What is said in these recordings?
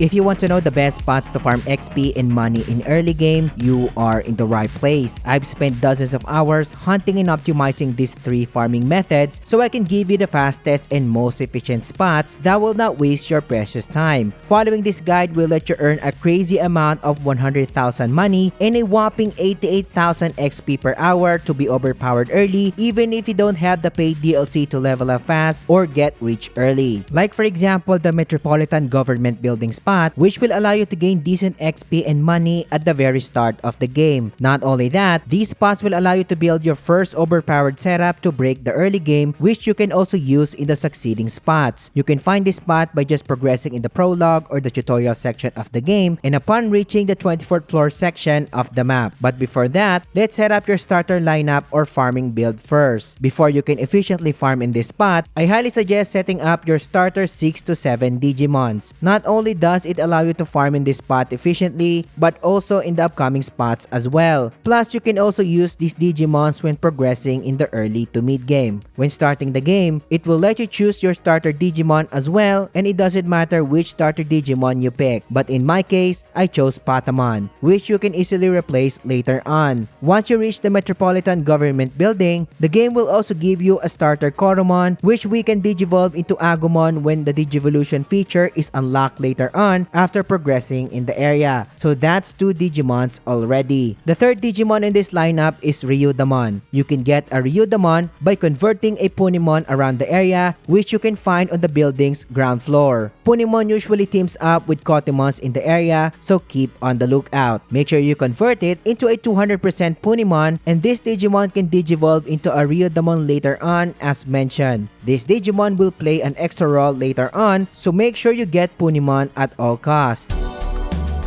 If you want to know the best spots to farm XP and money in early game, you are in the right place. I've spent dozens of hours hunting and optimizing these 3 farming methods so I can give you the fastest and most efficient spots that will not waste your precious time. Following this guide will let you earn a crazy amount of 100,000 money and a whopping 88,000 XP per hour to be overpowered early, even if you don't have the paid DLC to level up fast or get rich early. Like for example, the Metropolitan Government Building spot, which will allow you to gain decent XP and money at the very start of the game. Not only that, these spots will allow you to build your first overpowered setup to break the early game, which you can also use in the succeeding spots. You can find this spot by just progressing in the prologue or the tutorial section of the game and upon reaching the 24th floor section of the map. But before that, let's set up your starter lineup or farming build first. Before you can efficiently farm in this spot, I highly suggest setting up your starter 6 to 7 Digimons. Not only does it allow you to farm in this spot efficiently, but also in the upcoming spots as well. Plus, you can also use these Digimons when progressing in the early to mid game. When starting the game, it will let you choose your starter Digimon as well, and it doesn't matter which starter Digimon you pick. But in my case, I chose Patamon, which you can easily replace later on. Once you reach the Metropolitan Government Building, the game will also give you a starter Koromon, which we can digivolve into Agumon when the Digivolution feature is unlocked later on after progressing in the area. So that's 2 Digimons already. The third Digimon in this lineup is Ryudamon. You can get a Ryudamon by converting a Punimon around the area, which you can find on the building's ground floor. Punimon usually teams up with Kotemons in the area, so keep on the lookout. Make sure you convert it into a 200% Punimon, and this Digimon can digivolve into a Ryudamon later on as mentioned. This Digimon will play an extra role later on, so make sure you get Punimon at all costs.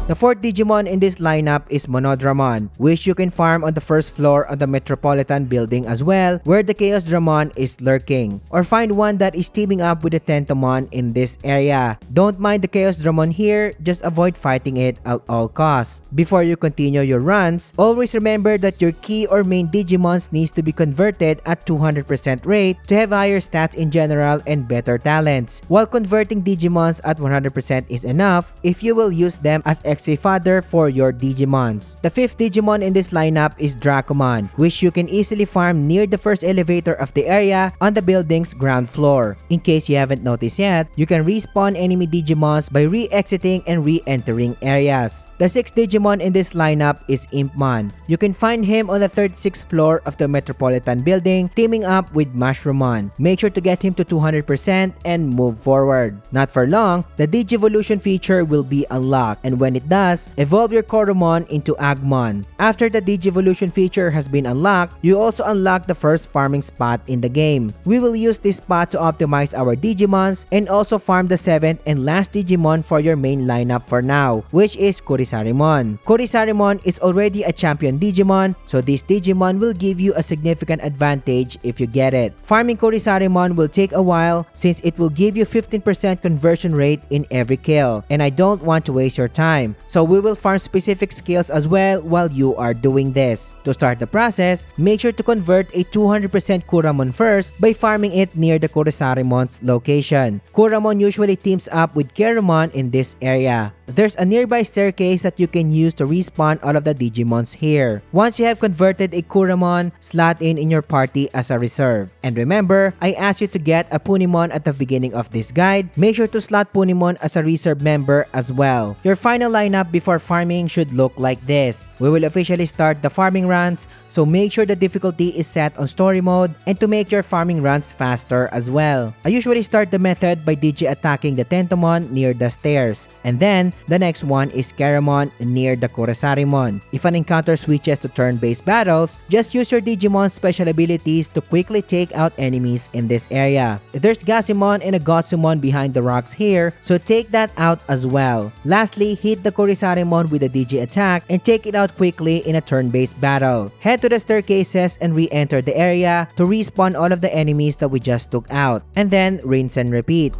The fourth Digimon in this lineup is Monodramon, which you can farm on the first floor of the Metropolitan Building as well, where the Chaos Dramon is lurking. Or find one that is teaming up with the Tentomon in this area. Don't mind the Chaos Dramon here, just avoid fighting it at all costs. Before you continue your runs, always remember that your key or main Digimons needs to be converted at 200% rate to have higher stats in general and better talents. While converting Digimons at 100% is enough if you will use them as XP fodder for your Digimons. The fifth Digimon in this lineup is Dracomon, which you can easily farm near the first elevator of the area on the building's ground floor. In case you haven't noticed yet, you can respawn enemy Digimons by re-exiting and re-entering areas. The sixth Digimon in this lineup is Impmon. You can find him on the 36th floor of the Metropolitan Building, teaming up with Mushroomon. Make sure to get him to 200% and move forward. Not for long, the Digivolution feature will be unlocked, and when it does, evolve your Koromon into Agumon. After the Digivolution feature has been unlocked, you also unlock the first farming spot in the game. We will use this spot to optimize our Digimons and also farm the 7th and last Digimon for your main lineup for now, which is Kurisarimon. Kurisarimon is already a champion Digimon, so this Digimon will give you a significant advantage if you get it. Farming Kurisarimon will take a while since it will give you 15% conversion rate in every kill, and I don't want to waste your time. So we will farm specific skills as well while you are doing this. To start the process, make sure to convert a 200% Kuramon first by farming it near the Kurisarimon's location. Kuramon usually teams up with Kerumon in this area. There's a nearby staircase that you can use to respawn all of the Digimons here. Once you have converted a Kuramon, slot in your party as a reserve. And remember, I asked you to get a Punimon at the beginning of this guide. Make sure to slot Punimon as a reserve member as well. Your final lineup before farming should look like this. We will officially start the farming runs, so make sure the difficulty is set on story mode and to make your farming runs faster as well. I usually start the method by digi-attacking the Tentomon near the stairs, and then the next one is Keramon near the Kurisarimon. If an encounter switches to turn-based battles, just use your Digimon's special abilities to quickly take out enemies in this area. There's Gasimon and a Gotsumon behind the rocks here, so take that out as well. Lastly, hit the Kurisarimon with a Digi attack and take it out quickly in a turn-based battle. Head to the staircases and re-enter the area to respawn all of the enemies that we just took out, and then rinse and repeat.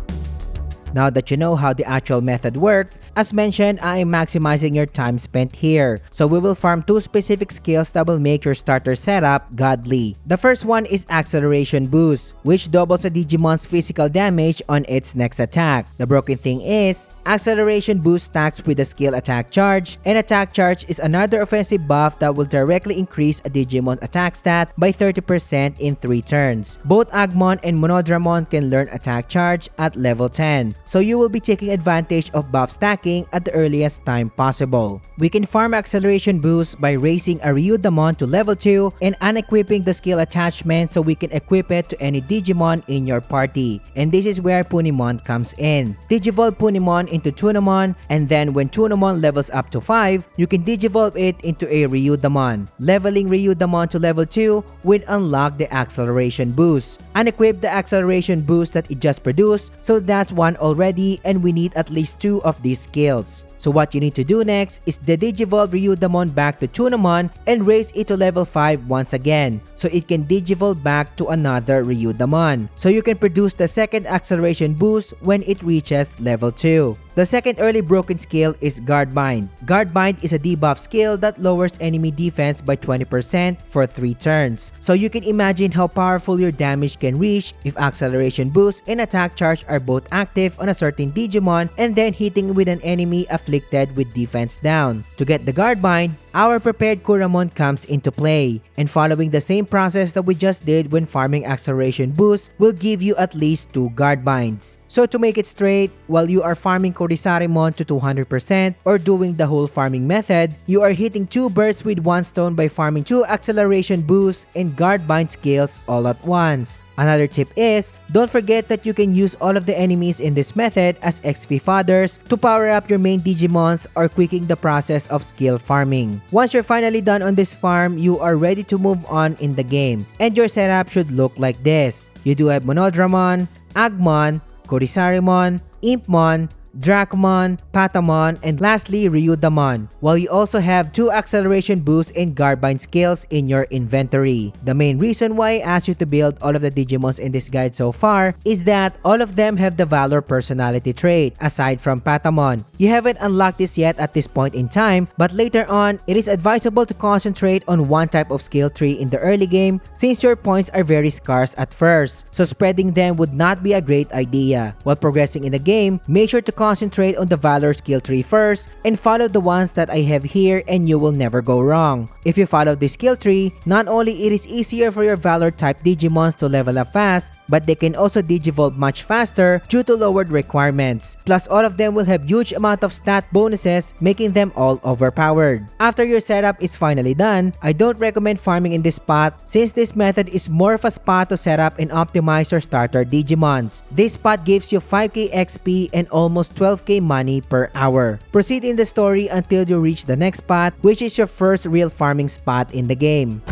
Now that you know how the actual method works, as mentioned, I am maximizing your time spent here. So we will farm 2 specific skills that will make your starter setup godly. The first one is Acceleration Boost, which doubles a Digimon's physical damage on its next attack. The broken thing is, Acceleration Boost stacks with the skill Attack Charge, and Attack Charge is another offensive buff that will directly increase a Digimon's attack stat by 30% in 3 turns. Both Agmon and Monodramon can learn Attack Charge at level 10, so you will be taking advantage of buff stacking at the earliest time possible. We can farm Acceleration Boost by raising a Ryudamon to level 2 and unequipping the skill attachment so we can equip it to any Digimon in your party. And this is where Punimon comes in. Digivolve Punimon into Tunamon, and then when Tunamon levels up to 5, you can Digivolve it into a Ryudamon. Leveling Ryudamon to level 2 will unlock the Acceleration Boost. Unequip the Acceleration Boost that it just produced, so that's one already, and we need at least 2 of these skills. So what you need to do next is the Digivolve Ryudamon back to Tunamon and raise it to level 5 once again, so it can Digivolve back to another Ryudamon, so you can produce the second Acceleration Boost when it reaches level 2. The second early broken skill is Guard Bind. Guard Bind is a debuff skill that lowers enemy defense by 20% for 3 turns. So you can imagine how powerful your damage can reach if Acceleration Boost and Attack Charge are both active on a certain Digimon and then hitting with an enemy afflicted with defense down. To get the Guard Bind, our prepared Kuramon comes into play, and following the same process that we just did when farming Acceleration Boost will give you at least 2 Guard Binds. So to make it straight, while you are farming Kurisarimon to 200% or doing the whole farming method, you are hitting 2 birds with 1 stone by farming 2 Acceleration Boosts and Guard Bind skills all at once. Another tip is, don't forget that you can use all of the enemies in this method as XP fodders to power up your main Digimons or quicking the process of skill farming. Once you're finally done on this farm, you are ready to move on in the game, and your setup should look like this. You do have Monodramon, Agmon, Kurisarimon, Impmon, Dracmon, Patamon, and lastly Ryudamon, while you also have 2 Acceleration Boosts and Guard Bind skills in your inventory. The main reason why I asked you to build all of the Digimons in this guide so far is that all of them have the Valor personality trait, aside from Patamon. You haven't unlocked this yet at this point in time, but later on, it is advisable to concentrate on one type of skill tree in the early game since your points are very scarce at first, so spreading them would not be a great idea. While progressing in the game, make sure to concentrate on the Valor skill tree first and follow the ones that I have here, and you will never go wrong. If you follow this skill tree, not only it is easier for your Valor type Digimons to level up fast, but they can also Digivolve much faster due to lowered requirements. Plus all of them will have huge amount of stat bonuses, making them all overpowered. After your setup is finally done, I don't recommend farming in this spot since this method is more of a spot to set up and optimize your starter Digimons. This spot gives you 5k XP and almost 12k money per hour. Proceed in the story until you reach the next spot, which is your first real farming spot in the game.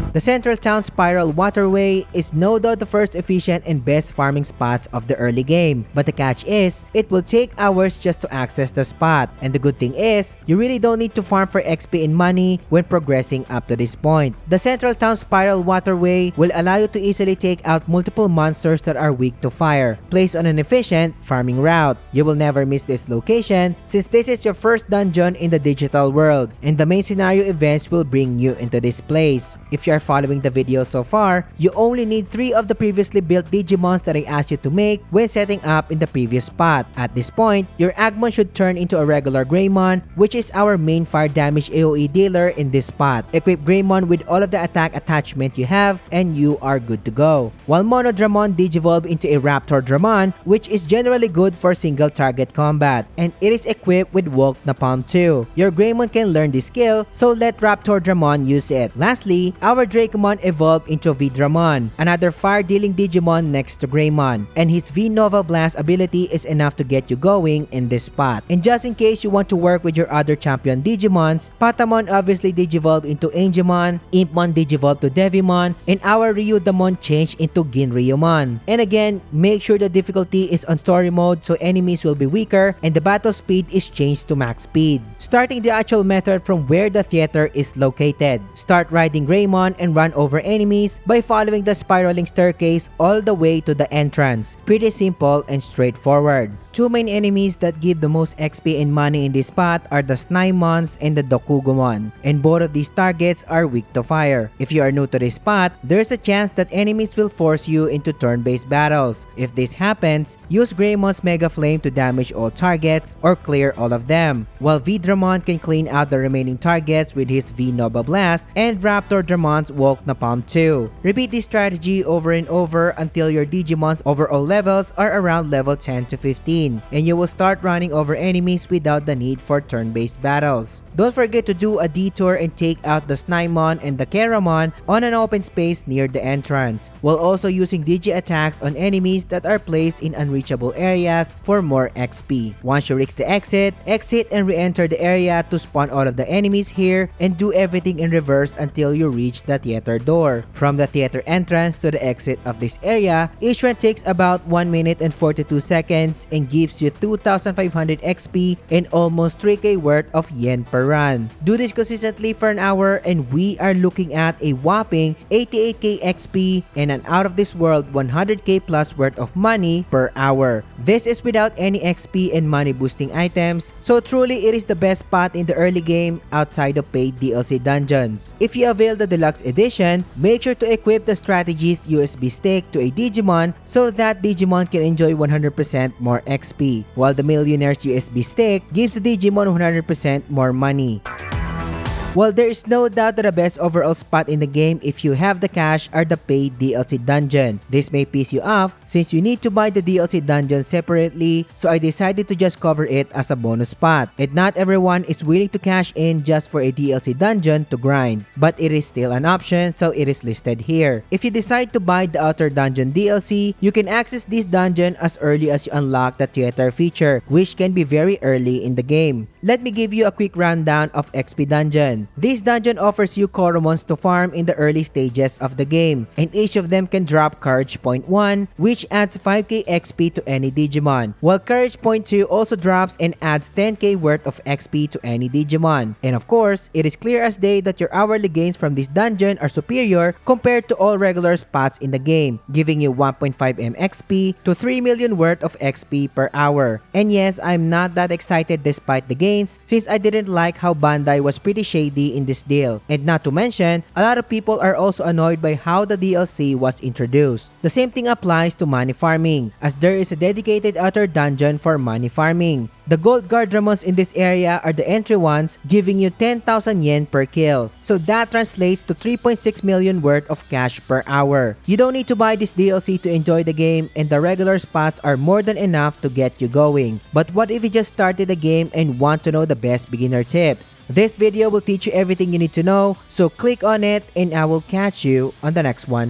The Central Town Spiral Waterway is no doubt the first efficient and best farming spots of the early game, but the catch is, it will take hours just to access the spot, and the good thing is, you really don't need to farm for XP and money when progressing up to this point. The Central Town Spiral Waterway will allow you to easily take out multiple monsters that are weak to fire, placed on an efficient farming route. You will never miss this location since this is your first dungeon in the digital world, and the main scenario events will bring you into this place. If you are following the video so far, you only need 3 of the previously built Digimons that I asked you to make when setting up in the previous spot. At this point, your Agmon should turn into a regular Greymon, which is our main fire damage AoE dealer in this spot. Equip Greymon with all of the attack attachment you have and you are good to go. While Monodramon Digivolve into a Raptor Dramon, which is generally good for single target combat, and it is equipped with Walk Napalm 2. Your Greymon can learn this skill, so let Raptor Dramon use it. Lastly, our Dracomon evolved into V-Dramon, another fire-dealing Digimon next to Greymon, and his V-Nova Blast ability is enough to get you going in this spot. And just in case you want to work with your other champion Digimons, Patamon obviously Digivolved into Angemon, Impmon Digivolved to Devimon, and our Ryudamon changed into Ginryumon. And again, make sure the difficulty is on story mode so enemies will be weaker and the battle speed is changed to max speed. Starting the actual method from where the theater is located. Start riding Greymon and run over enemies by following the spiraling staircase all the way to the entrance. Pretty simple and straightforward. Two main enemies that give the most XP and money in this spot are the Snymons and the Dokugumon, and both of these targets are weak to fire. If you are new to this spot, there's a chance that enemies will force you into turn-based battles. If this happens, use Greymon's Mega Flame to damage all targets or clear all of them, while V-Dramon can clean out the remaining targets with his V-Nova Blast and Raptor Dramon's Walk Napalm 2. Repeat this strategy over and over until your Digimon's overall levels are around level 10 to 15, and you will start running over enemies without the need for turn-based battles. Don't forget to do a detour and take out the Snymon and the Keramon on an open space near the entrance, while also using Digi attacks on enemies that are placed in unreachable areas for more XP. Once you reach the exit and re-enter the area to spawn all of the enemies here, and do everything in reverse until you reach the theater door. From the theater entrance to the exit of this area, each one takes about 1 minute and 42 seconds and gives you 2,500 XP and almost 3k worth of yen per run. Do this consistently for an hour and we are looking at a whopping 88k XP and an out of this world 100k plus worth of money per hour. This is without any XP and money boosting items, so truly it is the best spot in the early game outside of paid DLC dungeons. If you avail the deluxe edition, make sure to equip the strategy's USB stick to a Digimon so that Digimon can enjoy 100% more XP, while the Millionaire's USB stick gives the Digimon 100% more money. Well, there is no doubt that the best overall spot in the game if you have the cash are the paid DLC dungeon. This may piss you off since you need to buy the DLC dungeon separately, so I decided to just cover it as a bonus spot. And not everyone is willing to cash in just for a DLC dungeon to grind, but it is still an option, so it is listed here. If you decide to buy the Outer Dungeon DLC, you can access this dungeon as early as you unlock the theater feature, which can be very early in the game. Let me give you a quick rundown of XP Dungeon. This dungeon offers you Koromons to farm in the early stages of the game, and each of them can drop Courage Point 1, which adds 5k XP to any Digimon, while Courage Point 2 also drops and adds 10k worth of XP to any Digimon. And of course, it is clear as day that your hourly gains from this dungeon are superior compared to all regular spots in the game, giving you 1.5m XP to 3 million worth of XP per hour. And yes, I'm not that excited despite the gains, since I didn't like how Bandai was pretty shady in this deal, and not to mention, a lot of people are also annoyed by how the DLC was introduced. The same thing applies to money farming, as there is a dedicated outer dungeon for money farming. The gold Guardramons in this area are the entry ones, giving you 10,000 yen per kill, so that translates to 3.6 million worth of cash per hour. You don't need to buy this DLC to enjoy the game, and the regular spots are more than enough to get you going. But what if you just started the game and want to know the best beginner tips? This video will teach you everything you need to know, so click on it and I will catch you on the next one.